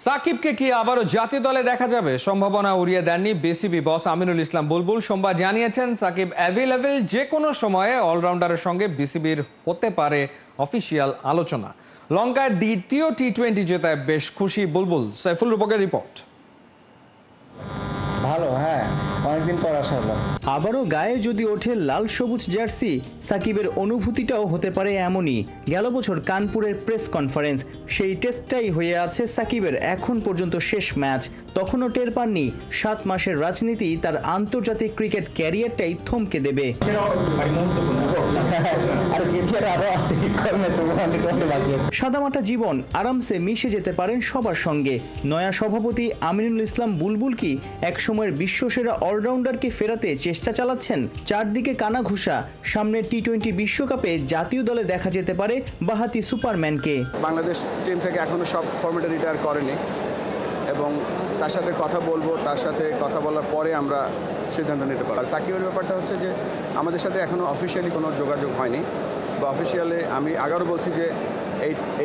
সাকিবকে কি আবারও জাতীয় দলে দেখা যাবে? সম্ভাবনা উড়িয়ে দেননি বিসিবি বস আমিনুল ইসলাম বুলবুল। সোমবার জানিয়েছেন সাকিব অ্যাভেলেবল, যে কোনো সময়ে অলরাউন্ডারের সঙ্গে বিসিবির হতে পারে অফিসিয়াল আলোচনা। লঙ্কায় দ্বিতীয় টি-20 জেতায় বেশ খুশি বুলবুল। সাইফুল রূপকের রিপোর্ট। ভালো, হ্যাঁ, অনেকদিন পর আসলাম। আবারও গায়ে যদি ওঠে লাল সবুজ জার্সি, সাকিবের অনুভূতিটাও হতে পারে এমনই। গেল বছর কানপুরের প্রেস কনফারেন্স, সেই টেস্টটাই হয়ে আছে সাকিবের এখন পর্যন্ত শেষ ম্যাচ। তখনও টের পাননি 7 মাসের রাজনীতি তার আন্তর্জাতিক ক্রিকেট ক্যারিয়ারটাই থমকে দেবে। সাদামাটা জীবন, আরামসে মিশে যেতে পারেন সবার সঙ্গে। নয়া সভাপতি আমিনুল ইসলাম বুলবুল কি একসময়ের বিশ্বসেরা অলরাউন্ডারকে ফেরাতে চেষ্টা চালাচ্ছেন? চারদিকে কানাঘুষা, সামনে টি-20 বিশ্বকাপে জাতীয় দলে দেখা যেতে পারে বাহাতি সুপারম্যানকে। বাংলাদেশ টিম থেকে এখনো সব ফরম্যাটে রিটায়ার করেনি এবং তার সাথে কথা বলবো, তার সাথে কথা বলার পরে আমরা সিদ্ধান্ত নিতে পারবো। আর সাকিবের ব্যাপারটা হচ্ছে যে আমাদের সাথে এখনও অফিসিয়ালি কোনো যোগাযোগ হয়নি, বা অফিসিয়ালি আমি আগারও বলছি যে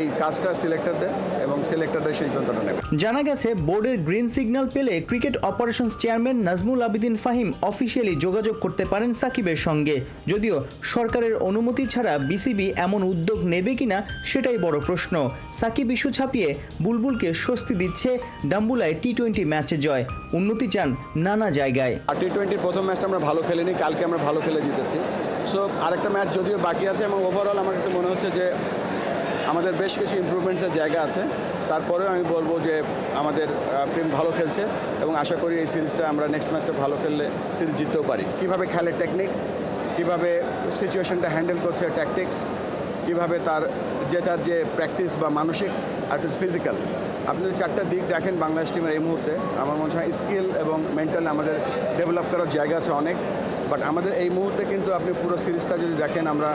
এই কাজটা সিলেক্টরদের এবং সিলেক্টরদের সিদ্ধান্তটা নেবে। জানা গেছে বোর্ডের গ্রিন সিগন্যাল পেলে cricket operations chairman Nazmul Abedin Fahim officially যোগাযোগ করতে পারেন সাকিবের সঙ্গে। যদিও সরকারের অনুমতি ছাড়া বিসিবি এমন উদ্যোগ নেবে কিনা সেটাই বড় প্রশ্ন। সাকিব ইস্যু ছাপিয়ে বুলবুলকে স্বস্তি দিচ্ছে ডাম্বুলায় টি-20 ম্যাচে জয়। উন্নতি চান নানা জায়গায়। আর টি-20 প্রথম ম্যাচটা আমরা ভালো খেলিনি, কালকে আমরা ভালো খেলে জিতেছি। সো আরেকটা ম্যাচ যদিও বাকি আছে এবং ওভারঅল আমার কাছে মনে হচ্ছে যে আমাদের বেশ কিছু ইমপ্রুভমেন্টসের জায়গা আছে। তারপরেও আমি বলবো যে আমাদের টিম ভালো খেলছে এবং আশা করি এই সিরিজটা আমরা নেক্সট ম্যাচটা ভালো খেললে সিরিজ জিততেও পারি। কীভাবে খেলে টেকনিক, কীভাবে সিচুয়েশনটা হ্যান্ডেল করছে ট্যাকটিক্স, কীভাবে তার যে প্র্যাকটিস বা মানসিক আর ফিজিক্যাল, আপনি যদি চারটা দিক দেখেন বাংলাদেশ টিমের এই মুহূর্তে, আমার মনে হয় স্কিল এবং মেন্টাল আমাদের ডেভেলপ করার জায়গা আছে অনেক। বাট আমাদের এই মুহূর্তে কিন্তু আপনি পুরো সিরিজটা যদি দেখেন আমরা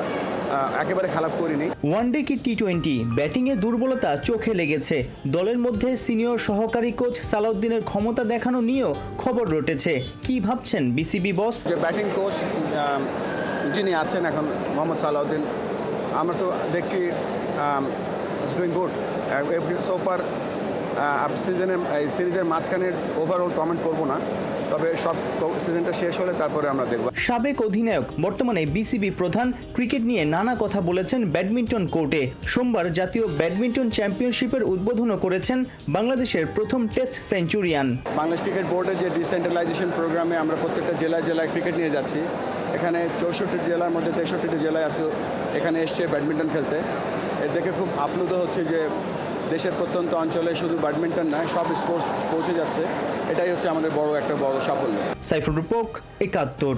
একেবারে খারাপ করিনি। ওয়ানডে কি টি-20 ব্যাটিংয়ে দুর্বলতা চোখে লেগেছে। দলের মধ্যে সিনিয়র সহকারী কোচ সালাউদ্দিনের ক্ষমতা দেখানো নিয়েও খবর রটেছে। কি ভাবছেন বিসিবি বস? যে ব্যাটিং কোচ যিনি আছেন এখন মোহাম্মদ সালাউদ্দিন, আমরা তো দেখছি ডুইং গুড সোফার। সিরিজের মাঝখানের ওভারঅল কমেন্ট করবো না, তবে সব সিজনটা শেষ হলে তারপরে আমরা দেখব। সাবেক অধিনায়ক, বর্তমানে বিসিবি প্রধান, ক্রিকেট নিয়ে নানা কথা বলেছেন ব্যাডমিন্টন কোর্টে। সোমবার জাতীয় ব্যাডমিন্টন চ্যাম্পিয়নশিপের উদ্বোধনও করেছেন বাংলাদেশের প্রথম টেস্ট সেঞ্চুরিয়ান। বাংলাদেশ ক্রিকেট বোর্ডের যে ডিসেন্ট্রালাইজেশন প্রোগ্রামে আমরা প্রত্যেকটা জেলায় জেলায় ক্রিকেট নিয়ে যাচ্ছি। এখানে 64 জেলার মধ্যে 63টি জেলায় আজকে এখানে এসছে ব্যাডমিন্টন খেলতে। এর দেখে খুব আপ্লুত হচ্ছে যে দেশের প্রত্যন্ত অঞ্চলে শুধু ব্যাডমিন্টন নয়, সব স্পোর্টস পৌঁছে যাচ্ছে। এটাই হচ্ছে আমাদের বড় সাফল্য। সাইফুল রূপক, ৭১।